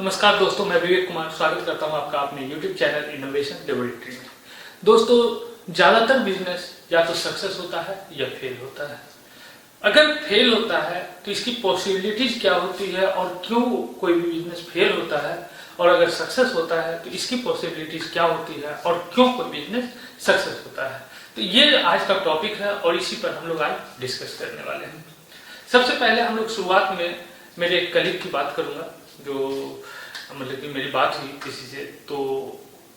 नमस्कार दोस्तों, मैं विवेक कुमार स्वागत करता हूं आपका अपने YouTube चैनल इनोवेशन लेबोरेटरी में। दोस्तों, ज्यादातर बिजनेस या तो सक्सेस होता है या फेल होता है। अगर फेल होता है तो इसकी पॉसिबिलिटीज क्या होती है और क्यों कोई भी बिजनेस फेल होता है, और अगर सक्सेस होता है तो इसकी पॉसिबिलिटीज क्या होती है और क्यों कोई बिजनेस सक्सेस होता है। तो ये आज का टॉपिक है और इसी पर हम लोग आज डिस्कस करने वाले हैं। सबसे पहले हम लोग शुरुआत में मेरे एक कलीग की बात करूंगा, जो मतलब कि मेरी बात हुई किसी से, तो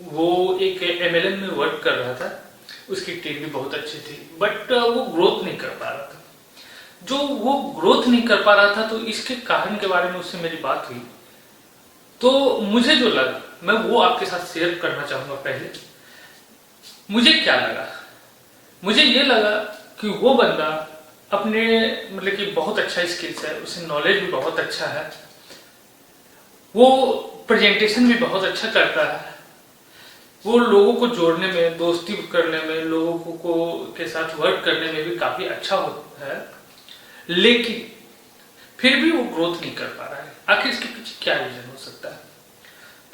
वो एक MLM में वर्क कर रहा था। उसकी टीम भी बहुत अच्छी थी, बट वो ग्रोथ नहीं कर पा रहा था। जो वो ग्रोथ नहीं कर पा रहा था तो इसके कारण के बारे में उससे मेरी बात हुई, तो मुझे जो लगा मैं वो आपके साथ शेयर करना चाहूंगा। पहले मुझे क्या लगा, मुझे ये लगा कि वो बंदा अपने मतलब कि बहुत अच्छा स्किल्स है, उसे नॉलेज भी बहुत अच्छा है, वो प्रेजेंटेशन भी बहुत अच्छा करता है, वो लोगों को जोड़ने में, दोस्ती करने में, लोगों को के साथ वर्क करने में भी काफी अच्छा होता है, लेकिन फिर भी वो ग्रोथ नहीं कर पा रहा है। आखिर इसके पीछे क्या रीजन हो सकता है?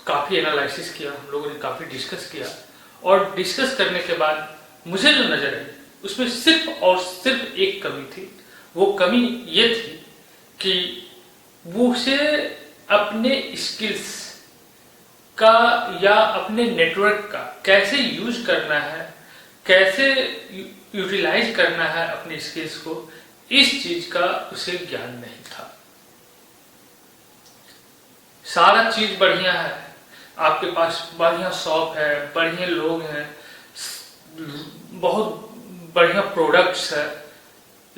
काफी एनालिसिस किया हम लोगों ने, काफी डिस्कस किया, और डिस्कस करने के बाद मुझे जो नजर आई उसमें सिर्फ और सिर्फ एक कमी थी। वो कमी ये थी कि वो उसे अपने स्किल्स का या अपने नेटवर्क का कैसे यूज करना है, कैसे यूटिलाइज करना है अपने स्किल्स को, इस चीज का उसे ज्ञान नहीं था। सारा चीज बढ़िया है, आपके पास बढ़िया शॉप है, बढ़िया लोग हैं, बहुत बढ़िया प्रोडक्ट्स है,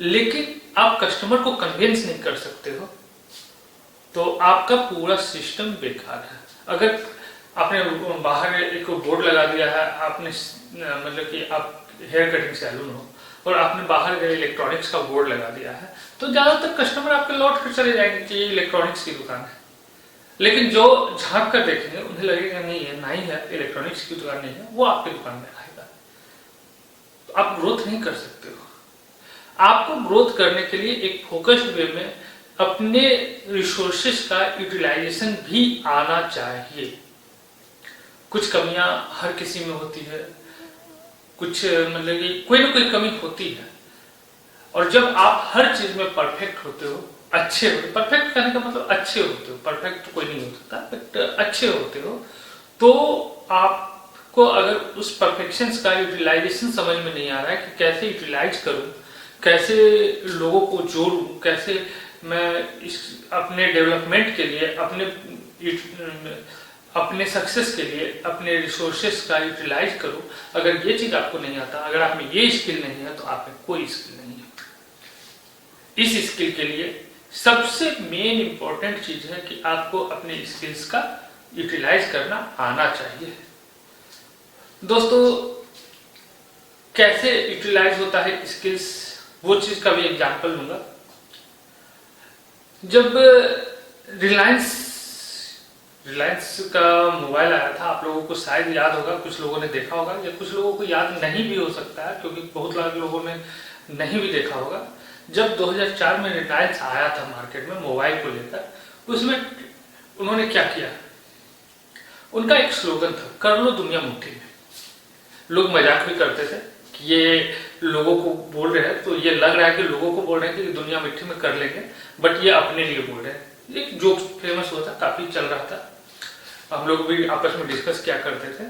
लेकिन आप कस्टमर को कन्विंस नहीं कर सकते हो, तो आपका पूरा सिस्टम बेकार है। अगर आपने बाहर एक बोर्ड लगा दिया है, आपने मतलब कि आप हेयर कटिंग सैलून हो और आपने बाहर इलेक्ट्रॉनिक्स का बोर्ड लगा दिया है, तो ज्यादातर कस्टमर आपके लौट कर चले जाएंगे कि ये इलेक्ट्रॉनिक्स की दुकान है। लेकिन जो झांक कर देखेंगे उन्हें लगेगा नहीं है, नहीं है, इलेक्ट्रॉनिक्स की दुकान नहीं है, वो आपकी दुकान में आएगा। तो आप ग्रोथ नहीं कर सकते हो। आपको ग्रोथ करने के लिए एक फोकस्ड वे में अपने रिसोर्सेस का यूटिलाइजेशन भी आना चाहिए। कुछ कमियां हर किसी में होती है, कुछ मतलब कि कोई ना कोई कमी होती है, और जब आप हर चीज में परफेक्ट होते हो, अच्छे होते, परफेक्ट करने का मतलब अच्छे होते हो, परफेक्ट कोई नहीं हो सकता, बट अच्छे होते हो, तो आपको अगर उस परफेक्शन का यूटिलाइजेशन समझ में नहीं आ रहा है कि कैसे यूटिलाइज करूं, कैसे लोगों को जोड़ूं, कैसे मैं इस अपने डेवलपमेंट के लिए, अपने सक्सेस के लिए अपने रिसोर्सेस का यूटिलाइज करूं, अगर ये चीज आपको नहीं आता, अगर आप में ये स्किल नहीं है, तो आप में कोई स्किल नहीं है। इस स्किल के लिए सबसे मेन इंपॉर्टेंट चीज है कि आपको अपने स्किल्स का यूटिलाइज करना आना चाहिए। दोस्तों, कैसे यूटिलाइज होता है स्किल्स, वो चीज का भी एग्जांपल दूंगा। जब रिलायंस का मोबाइल आया था, आप लोगों को शायद याद होगा, कुछ लोगों ने देखा होगा, या कुछ लोगों को याद नहीं भी हो सकता है, क्योंकि बहुत सारे लोगों ने नहीं भी देखा होगा। जब 2004 में रिलायंस आया था मार्केट में मोबाइल को लेकर, उसमें उन्होंने क्या किया, उनका एक स्लोगन था, कर लो दुनिया मुट्ठी में। लोग मजाक भी करते थे कि ये लोगों को बोल रहे हैं, तो ये लग रहा है कि लोगों को बोल रहे हैं कि दुनिया मुट्ठी में कर लेंगे, बट ये अपने लिए बोल रहे हैं। एक जोक फेमस हुआ था, काफी चल रहा था, हम लोग भी आपस में डिस्कस किया करते थे।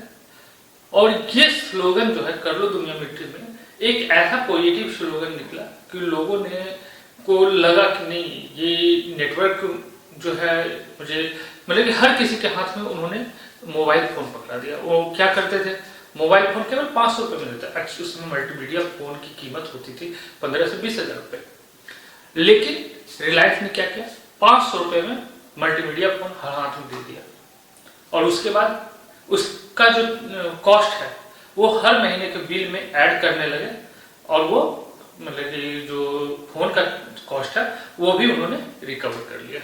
और ये स्लोगन जो है, कर लो दुनिया मुट्ठी में, एक ऐसा पॉजिटिव स्लोगन निकला कि लोगों ने को लगा कि नहीं, ये नेटवर्क जो है, मुझे मतलब कि हर किसी के हाथ में उन्होंने मोबाइल फोन पकड़ा दिया। वो क्या करते थे, मोबाइल फोन केवल 500 रुपए में मिलता है। उसमें मल्टीमीडिया फोन की कीमत होती थी 15 से 20 हजार रुपए, लेकिन रिलायंस ने क्या किया, 500 रुपए में मल्टीमीडिया फोन हर हाथ में दे दिया, और उसके बाद उसका जो कॉस्ट है वो हर महीने के बिल में ऐड करने लगे, और वो मतलब कि जो फोन का कॉस्ट है वो भी उन्होंने रिकवर कर लिया।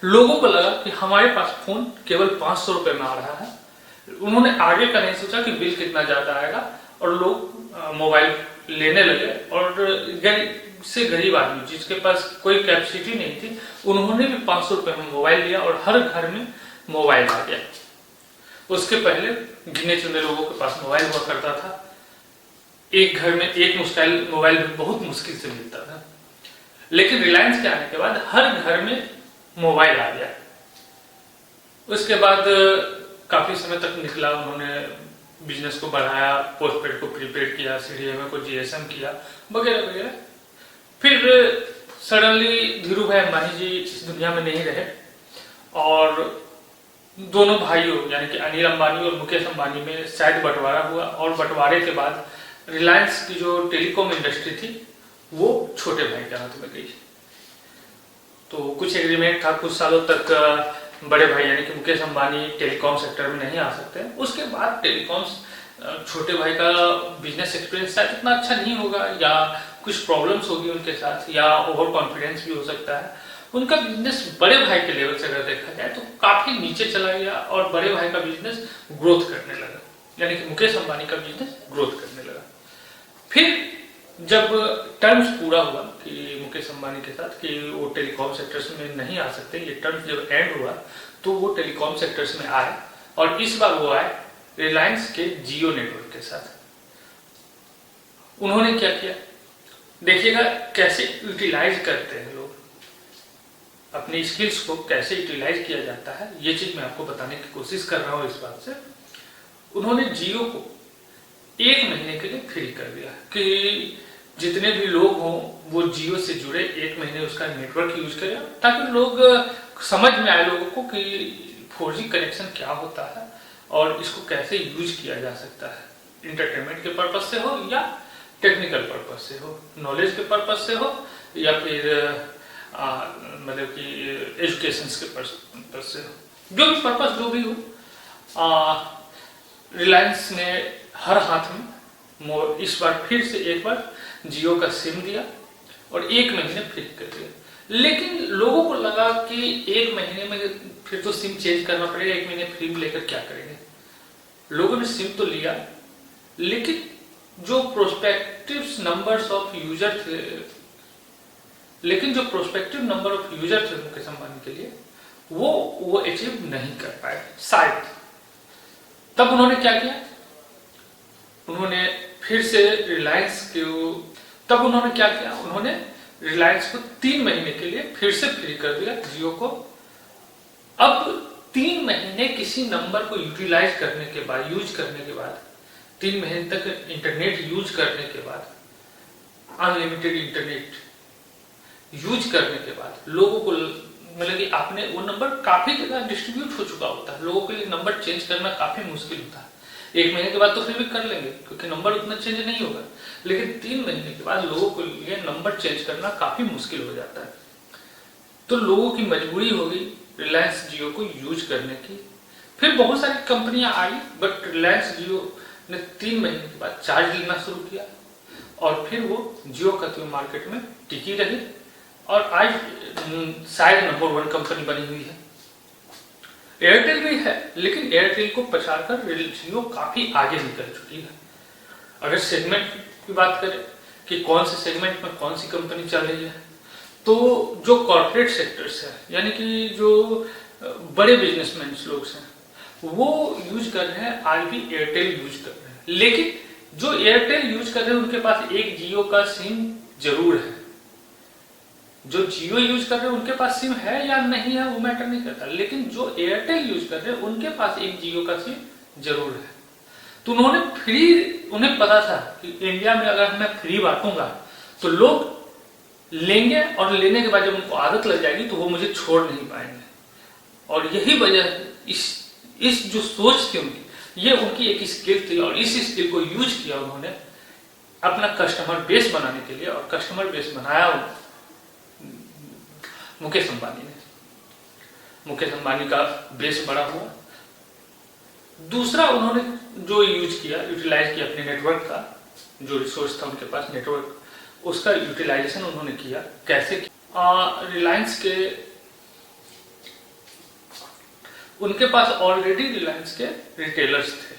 लोगों को लगा कि हमारे पास फोन केवल 500 रुपए में आ रहा है, उन्होंने आगे का नहीं सोचा कि बिल कितना ज्यादा आएगा, और लोग मोबाइल लेने लगे। और से गरीब आदमी जिसके पास कोई कैपेसिटी नहीं थी, उन्होंने भी 500 रुपए में मोबाइल लिया और हर घर में मोबाइल आ गया। उसके पहले गिने चुने लोगों के पास मोबाइल हुआ करता था। एक घर में एक मोबाइल भी बहुत मुश्किल से मिलता था, लेकिन रिलायंस के आने के बाद हर घर में मोबाइल आ गया। उसके बाद काफी समय तक निकला, उन्होंने बिजनेस को बढ़ाया, पोस्टपेड को प्रीपेड किया, सीडीएमए को जीएसएम किया, वगैरह वगैरह। फिर सडनली धीरू भाई अंबानी जी इस दुनिया में नहीं रहे और दोनों भाइयों यानी कि अनिल अंबानी और मुकेश अंबानी में शायद बंटवारा हुआ और बंटवारे के बाद रिलायंस की जो टेलीकॉम इंडस्ट्री थी वो छोटे भाई के हाथ में गई। तो कुछ एग्रीमेंट था, कुछ सालों तक बड़े भाई यानी कि मुकेश अंबानी टेलीकॉम सेक्टर में नहीं आ सकते। उसके बाद टेलीकॉम छोटे भाई का बिजनेस एक्सपीरियंस शायद इतना अच्छा नहीं होगा या कुछ प्रॉब्लम्स होगी उनके साथ या ओवर कॉन्फिडेंस भी हो सकता है। उनका बिजनेस बड़े भाई के लेवल से अगर देखा जाए तो काफी नीचे चला गया और बड़े भाई का बिजनेस ग्रोथ करने लगा, यानी कि मुकेश अंबानी का बिजनेस ग्रोथ करने लगा। फिर जब टर्म्स पूरा हुआ कि मुकेश अंबानी के साथ कि वो टेलीकॉम सेक्टर्स में नहीं आ सकते, ये टर्म्स जब एंड हुआ तो वो टेलीकॉम सेक्टर्स में आए और इस बार वो आए रिलायंस के जियो नेटवर्क के साथ। उन्होंने क्या किया, देखिएगा कैसे यूटिलाइज करते हैं लोग अपनी स्किल्स को, कैसे यूटिलाइज किया जाता है, ये चीज मैं आपको बताने की कोशिश कर रहा हूं। इस बात से उन्होंने जियो को 1 महीने के लिए फ्री कर दिया कि जितने भी लोग हों वो जियो से जुड़े 1 महीने उसका नेटवर्क यूज करें, ताकि लोग समझ में आए लोगों को कि 4G कनेक्शन क्या होता है और इसको कैसे यूज किया जा सकता है, इंटरटेनमेंट के पर्पज से हो या टेक्निकल पर्पज से हो, नॉलेज के पर्पज से हो या फिर मतलब कि एजुकेशन के पर्पज से हो, जो भी पर्पज जो भी हो। रिलायंस ने हर हाथ में इस बार फिर से एक बार जियो का सिम दिया और 1 महीने फ्री कर दिया। लेकिन लोगों को लगा कि 1 महीने में फिर तो सिम चेंज करना पड़ेगा, 1 महीने फ्री में लेकर क्या करेंगे। लोगों ने सिम तो लिया, लेकिन जो प्रोस्पेक्टिव नंबर्स ऑफ यूजर थे मुकेश अंबानी के लिए वो अचीव नहीं कर पाए शायद। तब उन्होंने क्या किया, उन्होंने फिर से रिलायंस को 3 महीने के लिए फिर से फ्री कर दिया जियो को। अब 3 महीने किसी नंबर को यूज करने के बाद 3 महीने तक इंटरनेट यूज करने के बाद, अनलिमिटेड इंटरनेट यूज करने के बाद लोगों को मतलब कि आपने वो नंबर काफी जगह डिस्ट्रीब्यूट हो चुका होता है, लोगों के लिए नंबर चेंज करना काफी मुश्किल होता है। 1 महीने के बाद तो फिर भी कर लेंगे क्योंकि नंबर उतना चेंज नहीं होगा, लेकिन 3 महीने के बाद लोगों के लिए नंबर चेंज करना काफी मुश्किल हो जाता है। तो लोगों की मजबूरी होगी रिलायंस जियो को यूज करने की। फिर बहुत सारी कंपनियां आई, बट रिलायंस जियो ने 3 महीने के बाद चार्ज लेना शुरू किया और फिर वो जियो का मार्केट में टिकी रही और आज शायद नंबर 1 कंपनी बनी हुई है। एयरटेल भी है, लेकिन एयरटेल को पछाड़कर जियो काफी आगे निकल चुकी है। अगर सेगमेंट की बात करें कि कौन से सेगमेंट में कौन सी कंपनी चल रही है, तो जो कॉर्पोरेट सेक्टर्स है यानी कि जो बड़े बिजनेसमैन लोग हैं वो यूज कर रहे हैं, आज भी एयरटेल यूज कर रहे हैं। लेकिन जो एयरटेल यूज कर रहे हैं उनके पास एक जियो का सिम जरूर है। जो जियो यूज कर रहे हैं उनके पास सिम है या नहीं है वो मैटर नहीं करता, लेकिन जो एयरटेल यूज कर रहे हैं उनके पास एक जियो का सिम जरूर है। तो उन्हें पता था कि इंडिया में अगर मैं फ्री बांटूंगा तो लोग लेंगे और लेने के बाद जब उनको आदत लग जाएगी तो वो मुझे छोड़ नहीं पाएंगे। और यही वजह इस जो सोच थी उनकी, ये उनकी एक स्किल थी और इस स्किल को यूज किया उन्होंने अपना कस्टमर बेस बनाने के लिए, और कस्टमर बेस बनाया मुकेश अंबानी ने। मुकेश अंबानी का बेस बड़ा हुआ। दूसरा उन्होंने जो यूटिलाइज किया अपने नेटवर्क का, जो रिसोर्स था उनके पास नेटवर्क, उसका यूटिलाइजेशन उन्होंने किया। कैसे किया? रिलायंस के उनके पास ऑलरेडी रिलायंस के रिटेलर्स थे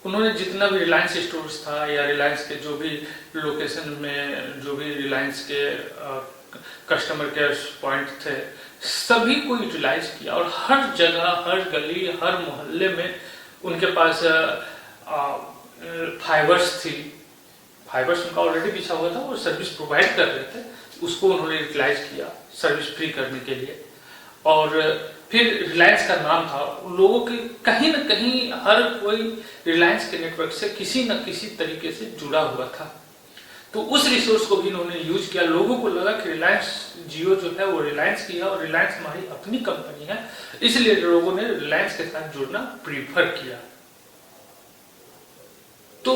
उन्होंने जितना भी रिलायंस स्टोर्स था या रिलायंस के जो भी लोकेशन में जो भी रिलायंस के कस्टमर केयर पॉइंट थे, सभी को यूटिलाइज किया और हर जगह, हर गली, हर मोहल्ले में उनके पास फाइबर्स थी। फाइबर्स उनका ऑलरेडी बिछा हुआ था और सर्विस प्रोवाइड कर रहे थे, उसको उन्होंने यूटिलाइज किया सर्विस फ्री करने के लिए। और फिर रिलायंस का नाम था, लोगों के कहीं ना कहीं हर कोई रिलायंस के नेटवर्क से किसी न किसी तरीके से जुड़ा हुआ था। तो उस रिसोर्स को भी इन्होंने यूज किया। लोगों को लगा कि रिलायंस जियो जो है वो रिलायंस की है और रिलायंस हमारी अपनी कंपनी है, इसलिए लोगों ने रिलायंस के साथ जुड़ना प्रीफर किया। तो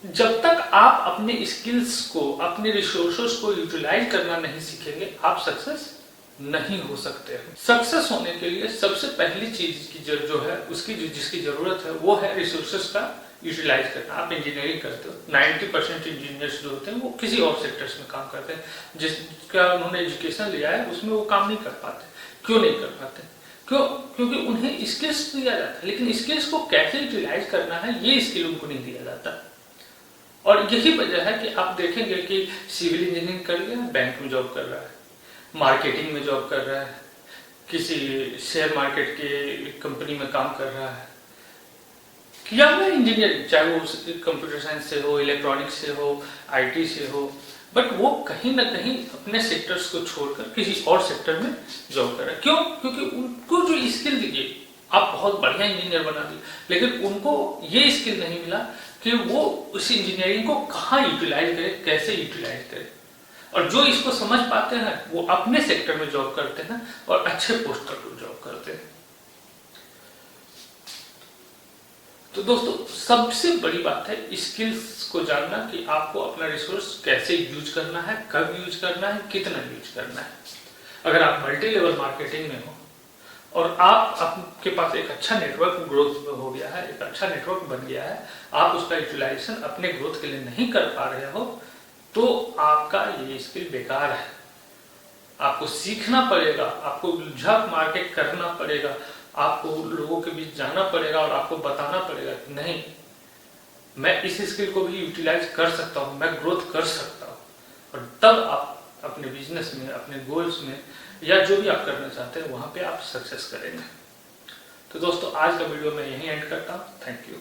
जब तक आप अपने स्किल्स को, अपने रिसोर्सेस को यूटिलाइज करना नहीं सीखेंगे, आप सक्सेस नहीं हो सकते हैं। सक्सेस होने के लिए सबसे पहली चीज की जो है उसकी जिसकी जरूरत है वो है रिसोर्सेस का यूटिलाइज करना। आप इंजीनियरिंग करते हो, 90% इंजीनियर्स जो होते हैं वो किसी और सेक्टर्स में काम करते हैं, जिसका उन्होंने एजुकेशन लिया है उसमें वो काम नहीं कर पाते। क्यों नहीं कर पाते? क्योंकि उन्हें स्किल्स दिया जाता है, लेकिन स्किल्स को कैसे यूटिलाइज करना है ये स्किल उनको नहीं दिया जाता। और यही वजह है कि आप देखेंगे कि सिविल इंजीनियरिंग कर लिया, बैंक में जॉब कर रहा है, मार्केटिंग में जॉब कर रहा है, किसी शेयर मार्केट की कंपनी में काम कर रहा है, किया हुआ इंजीनियरिंग, चाहे वो कंप्यूटर साइंस से हो, इलेक्ट्रॉनिक्स से हो, आईटी से हो, बट वो कहीं ना कहीं अपने सेक्टर्स को छोड़कर किसी और सेक्टर में जॉब कर रहा है। क्यों? क्योंकि उनको जो स्किल दिए, आप बहुत बढ़िया इंजीनियर बना दिए, लेकिन उनको ये स्किल नहीं मिला कि वो उस इंजीनियरिंग को कहाँ यूटिलाइज करे, कैसे यूटिलाइज करे। और जो इसको समझ पाते हैं वो अपने सेक्टर में जॉब करते हैं और अच्छे पोस्ट पर जॉब करते हैं। तो दोस्तों, सबसे बड़ी बात है स्किल्स को जानना कि आपको अपना रिसोर्स कैसे यूज करना है, कब यूज करना है, कितना यूज करना है। अगर आप मल्टी लेवल मार्केटिंग में हो और आपके पास एक अच्छा नेटवर्क ग्रोथ हो गया है, एक अच्छा नेटवर्क बन गया है, आप उसका यूटिलाइजेशन अपने ग्रोथ के लिए नहीं कर पा रहे हो, तो आपका ये स्किल बेकार है। आपको सीखना पड़ेगा, आपको झक मार के करना पड़ेगा, आपको लोगों के बीच जाना पड़ेगा और आपको बताना पड़ेगा कि नहीं, मैं इस स्किल को भी यूटिलाइज कर सकता हूँ, मैं ग्रोथ कर सकता हूँ। और तब आप अपने बिजनेस में, अपने गोल्स में या जो भी आप करना चाहते हैं वहां पे आप सक्सेस करेंगे। तो दोस्तों, आज का वीडियो मैं यहीं एंड करता हूँ। Thank you.